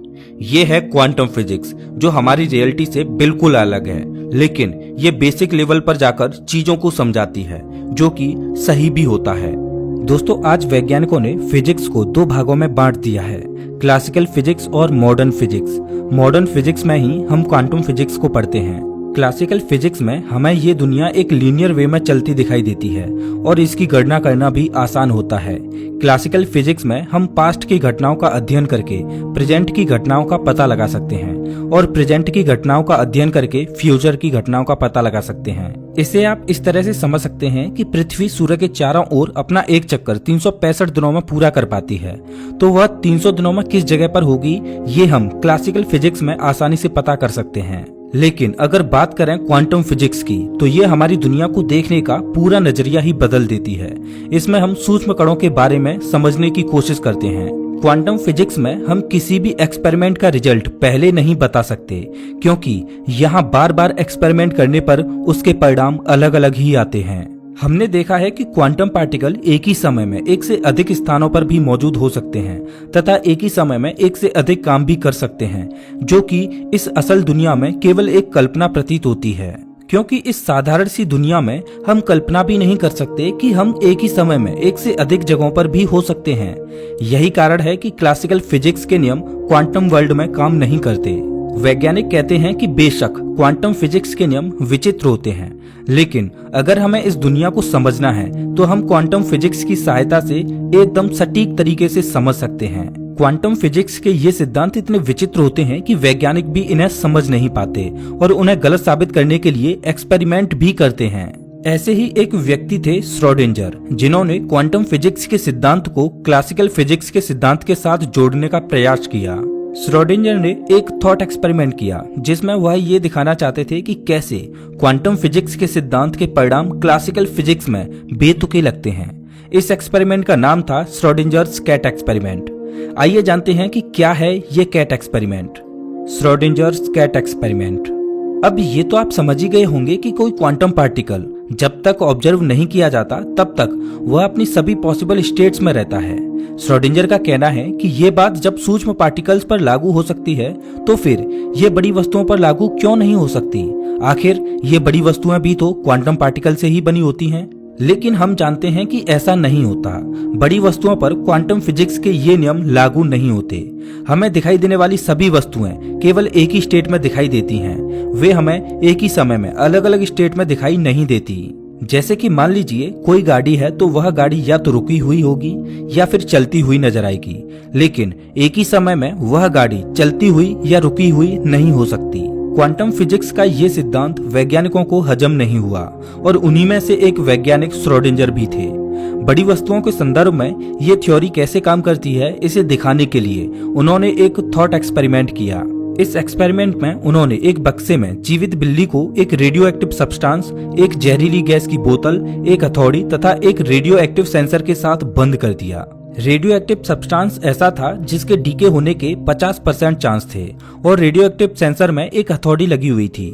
ये है क्वांटम फिजिक्स, जो हमारी रियलिटी से बिल्कुल अलग है, लेकिन ये बेसिक लेवल पर जाकर चीजों को समझाती है, जो कि सही भी होता है। दोस्तों, आज वैज्ञानिकों ने फिजिक्स को दो भागों में बांट दिया है। क्लासिकल फिजिक्स और मॉडर्न फिजिक्स। मॉडर्न फिजिक्स में ही हम क्वांटम फिजिक्स को पढ़ते हैं। क्लासिकल फिजिक्स में हमें ये दुनिया एक लीनियर वे में चलती दिखाई देती है और इसकी गणना करना भी आसान होता है। क्लासिकल फिजिक्स में हम पास्ट की घटनाओं का अध्ययन करके प्रेजेंट की घटनाओं का पता लगा सकते हैं और प्रेजेंट की घटनाओं का अध्ययन करके फ्यूचर की घटनाओं का पता लगा सकते हैं। इसे आप इस तरह से समझ सकते हैं कि पृथ्वी सूर्य के चारों ओर अपना एक चक्कर 365 दिनों में पूरा कर पाती है, तो वह 300 दिनों में किस जगह पर होगी ये हम क्लासिकल फिजिक्स में आसानी से पता कर सकते हैं। लेकिन अगर बात करें क्वांटम फिजिक्स की तो ये हमारी दुनिया को देखने का पूरा नजरिया ही बदल देती है। इसमें हम सूक्ष्म कणों के बारे में समझने की कोशिश करते हैं। क्वांटम फिजिक्स में हम किसी भी एक्सपेरिमेंट का रिजल्ट पहले नहीं बता सकते, क्योंकि यहाँ बार बार एक्सपेरिमेंट करने पर उसके परिणाम अलग अलग ही आते हैं। हमने देखा है कि क्वांटम पार्टिकल एक ही समय में एक से अधिक स्थानों पर भी मौजूद हो सकते हैं तथा एक ही समय में एक से अधिक काम भी कर सकते हैं, जो कि इस असल दुनिया में केवल एक कल्पना प्रतीत होती है। क्योंकि इस साधारण सी दुनिया में हम कल्पना भी नहीं कर सकते कि हम एक ही समय में एक से अधिक जगहों पर भी हो सकते हैं। यही कारण है कि क्लासिकल फिजिक्स के नियम क्वांटम वर्ल्ड में काम नहीं करते। वैज्ञानिक कहते हैं कि बेशक क्वांटम फिजिक्स के नियम विचित्र होते हैं, लेकिन अगर हमें इस दुनिया को समझना है तो हम क्वांटम फिजिक्स की सहायता से एकदम सटीक तरीके से समझ सकते हैं। क्वांटम फिजिक्स के ये सिद्धांत इतने विचित्र होते हैं कि वैज्ञानिक भी इन्हें समझ नहीं पाते और उन्हें गलत साबित करने के लिए एक्सपेरिमेंट भी करते हैं। ऐसे ही एक व्यक्ति थे श्रोडिंजर, जिन्होंने क्वांटम फिजिक्स के सिद्धांत को क्लासिकल फिजिक्स के सिद्धांत के साथ जोड़ने का प्रयास किया। श्रोडिंजर ने एक थॉट एक्सपेरिमेंट किया जिसमें वह ये दिखाना चाहते थे कि कैसे क्वांटम फिजिक्स के सिद्धांत के परिणाम क्लासिकल फिजिक्स में बेतुके लगते हैं। इस एक्सपेरिमेंट का नाम था श्रोडिंजर्स कैट एक्सपेरिमेंट। आइए जानते हैं कि क्या है ये cat experiment. Schrodinger's cat experiment. अब ये तो आप समझ ही गए होंगे कि कोई क्वांटम पार्टिकल जब तक ऑब्जर्व नहीं किया जाता तब तक वह अपनी सभी पॉसिबल स्टेट्स में रहता है। श्रोडिंजर का कहना है कि ये बात जब सूक्ष्म पार्टिकल्स पर लागू हो सकती है तो फिर ये बड़ी वस्तुओं पर लागू क्यों नहीं हो सकती? आखिर ये बड़ी वस्तुएं भी तो क्वांटम पार्टिकल से ही बनी होती हैं। लेकिन हम जानते हैं कि ऐसा नहीं होता। बड़ी वस्तुओं पर क्वांटम फिजिक्स के ये नियम लागू नहीं होते। हमें दिखाई देने वाली सभी वस्तुएं केवल एक ही स्टेट में दिखाई देती हैं। वे हमें एक ही समय में अलग अलग स्टेट में दिखाई नहीं देती। जैसे कि मान लीजिए कोई गाड़ी है तो वह गाड़ी या तो रुकी हुई होगी या फिर चलती हुई नजर आएगी, लेकिन एक ही समय में वह गाड़ी चलती हुई या रुकी हुई नहीं हो सकती। क्वांटम फिजिक्स का ये सिद्धांत वैज्ञानिकों को हजम नहीं हुआ और उन्हीं में से एक वैज्ञानिक श्रोडिंजर भी थे। बड़ी वस्तुओं के संदर्भ में ये थ्योरी कैसे काम करती है इसे दिखाने के लिए उन्होंने एक थॉट एक्सपेरिमेंट किया। इस एक्सपेरिमेंट में उन्होंने एक बक्से में जीवित बिल्ली को एक रेडियो एक्टिव सब्सटेंस, एक जहरीली गैस की बोतल, एक हथौड़ी तथा एक रेडियो एक्टिव सेंसर के साथ बंद कर दिया। रेडियो एक्टिव सब्सटेंस ऐसा था जिसके डीके होने के 50% चांस थे और रेडियो एक्टिव सेंसर में एक हथौड़ी लगी हुई थी।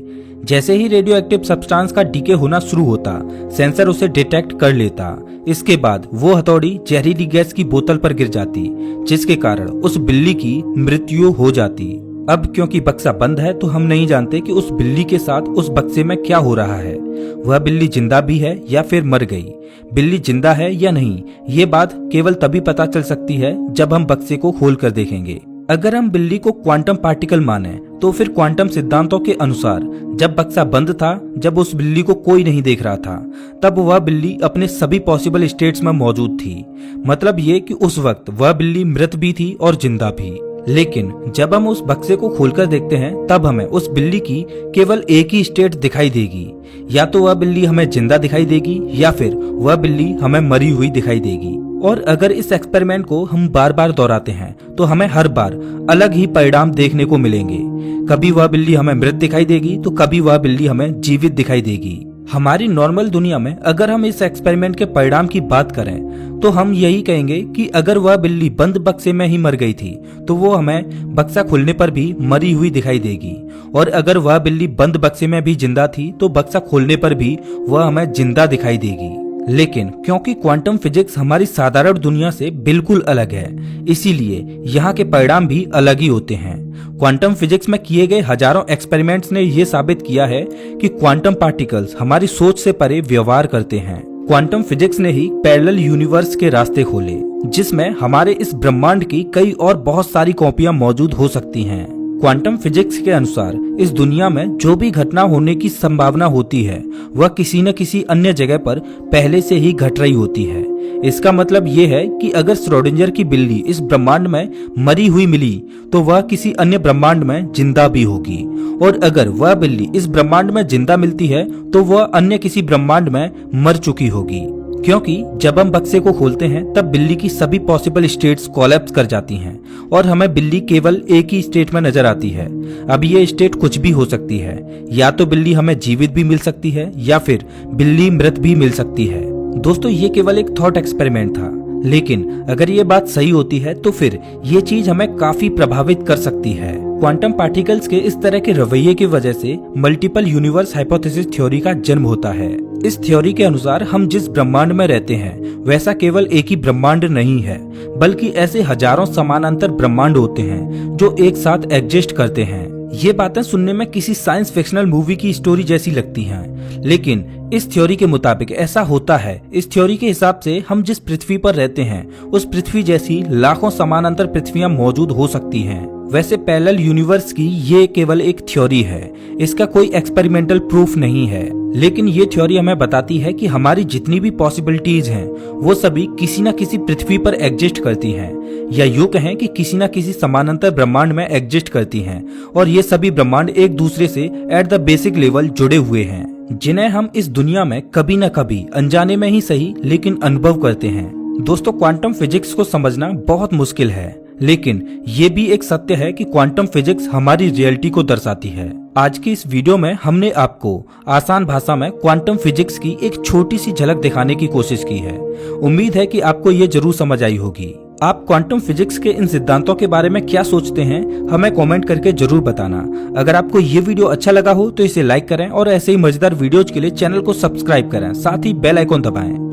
जैसे ही रेडियो एक्टिव सब्सटेंस का डीके होना शुरू होता, सेंसर उसे डिटेक्ट कर लेता। इसके बाद वो हथौड़ी जहरीली गैस की बोतल पर गिर जाती, जिसके कारण उस बिल्ली की मृत्यु हो जाती। अब क्योंकि बक्सा बंद है तो हम नहीं जानते कि उस बिल्ली के साथ उस बक्से में क्या हो रहा है। वह बिल्ली जिंदा भी है या फिर मर गई। बिल्ली जिंदा है या नहीं, ये बात केवल तभी पता चल सकती है जब हम बक्से को खोल कर देखेंगे। अगर हम बिल्ली को क्वांटम पार्टिकल माने तो फिर क्वांटम सिद्धांतों के अनुसार जब बक्सा बंद था, जब उस बिल्ली को कोई नहीं देख रहा था, तब वह बिल्ली अपने सभी पॉसिबल स्टेट्स में मौजूद थी। मतलब ये कि उस वक्त वह बिल्ली मृत भी थी और जिंदा भी। लेकिन जब हम उस बक्से को खोलकर देखते हैं तब हमें उस बिल्ली की केवल एक ही स्टेट दिखाई देगी। या तो वह बिल्ली हमें जिंदा दिखाई देगी या फिर वह बिल्ली हमें मरी हुई दिखाई देगी। और अगर इस एक्सपेरिमेंट को हम बार बार दोहराते हैं तो हमें हर बार अलग ही परिणाम देखने को मिलेंगे। कभी वह बिल्ली हमें मृत दिखाई देगी तो कभी वह बिल्ली हमें जीवित दिखाई देगी। हमारी नॉर्मल दुनिया में अगर हम इस एक्सपेरिमेंट के परिणाम की बात करें तो हम यही कहेंगे कि अगर वह बिल्ली बंद बक्से में ही मर गई थी तो वो हमें बक्सा खुलने पर भी मरी हुई दिखाई देगी, और अगर वह बिल्ली बंद बक्से में भी जिंदा थी तो बक्सा खोलने पर भी वह हमें जिंदा दिखाई देगी। लेकिन क्योंकि क्वांटम फिजिक्स हमारी साधारण दुनिया से बिल्कुल अलग है, इसीलिए यहाँ के परिणाम भी अलग ही होते हैं। क्वांटम फिजिक्स में किए गए हजारों एक्सपेरिमेंट्स ने यह साबित किया है कि क्वांटम पार्टिकल्स हमारी सोच से परे व्यवहार करते हैं। क्वांटम फिजिक्स ने ही पैरेलल यूनिवर्स के रास्ते खोले, जिसमें हमारे इस ब्रह्मांड की कई और बहुत सारी कॉपियां मौजूद हो सकती हैं। क्वांटम फिजिक्स के अनुसार इस दुनिया में जो भी घटना होने की संभावना होती है वह किसी न किसी अन्य जगह पर पहले से ही घट रही होती है। इसका मतलब ये है कि अगर श्रोडिंगर की बिल्ली इस ब्रह्मांड में मरी हुई मिली तो वह किसी अन्य ब्रह्मांड में जिंदा भी होगी, और अगर वह बिल्ली इस ब्रह्मांड में जिंदा मिलती है तो वह अन्य किसी ब्रह्मांड में मर चुकी होगी, क्योंकि जब हम बक्से को खोलते हैं तब बिल्ली की सभी पॉसिबल स्टेट्स कोलैप्स कर जाती हैं और हमें बिल्ली केवल एक ही स्टेट में नजर आती है। अब ये स्टेट कुछ भी हो सकती है, या तो बिल्ली हमें जीवित भी मिल सकती है या फिर बिल्ली मृत भी मिल सकती है। दोस्तों, ये केवल एक थॉट एक्सपेरिमेंट था, लेकिन अगर ये बात सही होती है तो फिर ये चीज हमें काफी प्रभावित कर सकती है। क्वांटम पार्टिकल्स के इस तरह के रवैये की वजह से मल्टीपल यूनिवर्स हाइपोथेसिस थ्योरी का जन्म होता है। इस थ्योरी के अनुसार हम जिस ब्रह्मांड में रहते हैं वैसा केवल एक ही ब्रह्मांड नहीं है, बल्कि ऐसे हजारों समानांतर ब्रह्मांड होते हैं जो एक साथ एग्जिस्ट करते हैं। ये बातें सुनने में किसी साइंस फिक्शनल मूवी की स्टोरी जैसी लगती हैं, लेकिन इस थ्योरी के मुताबिक ऐसा होता है। इस थ्योरी के हिसाब से हम जिस पृथ्वी पर रहते हैं उस पृथ्वी जैसी लाखों समानांतर पृथ्वियां मौजूद हो सकती हैं। वैसे पैरेलल यूनिवर्स की ये केवल एक थ्योरी है, इसका कोई एक्सपेरिमेंटल प्रूफ नहीं है, लेकिन ये थ्योरी हमें बताती है कि हमारी जितनी भी पॉसिबिलिटीज हैं वो सभी किसी न किसी पृथ्वी पर एग्जिस्ट करती हैं, या यूं कहें कि किसी न किसी समानांतर ब्रह्मांड में एग्जिस्ट करती हैं, और ये सभी ब्रह्मांड एक दूसरे से एट द बेसिक लेवल जुड़े हुए हैं, जिन्हें हम इस दुनिया में कभी न कभी अनजाने में ही सही लेकिन अनुभव करते हैं। दोस्तों, क्वांटम फिजिक्स को समझना बहुत मुश्किल है, लेकिन ये भी एक सत्य है कि क्वांटम फिजिक्स हमारी रियलिटी को दर्शाती है। आज की इस वीडियो में हमने आपको आसान भाषा में क्वांटम फिजिक्स की एक छोटी सी झलक दिखाने की कोशिश की है। उम्मीद है कि आपको ये जरूर समझ आई होगी। आप क्वांटम फिजिक्स के इन सिद्धांतों के बारे में क्या सोचते हैं, हमें कमेंट करके जरूर बताना। अगर आपको ये वीडियो अच्छा लगा हो तो इसे लाइक करें और ऐसे ही मजेदार वीडियोज के लिए चैनल को सब्सक्राइब करें, साथ ही बेल आइकॉन दबाएं।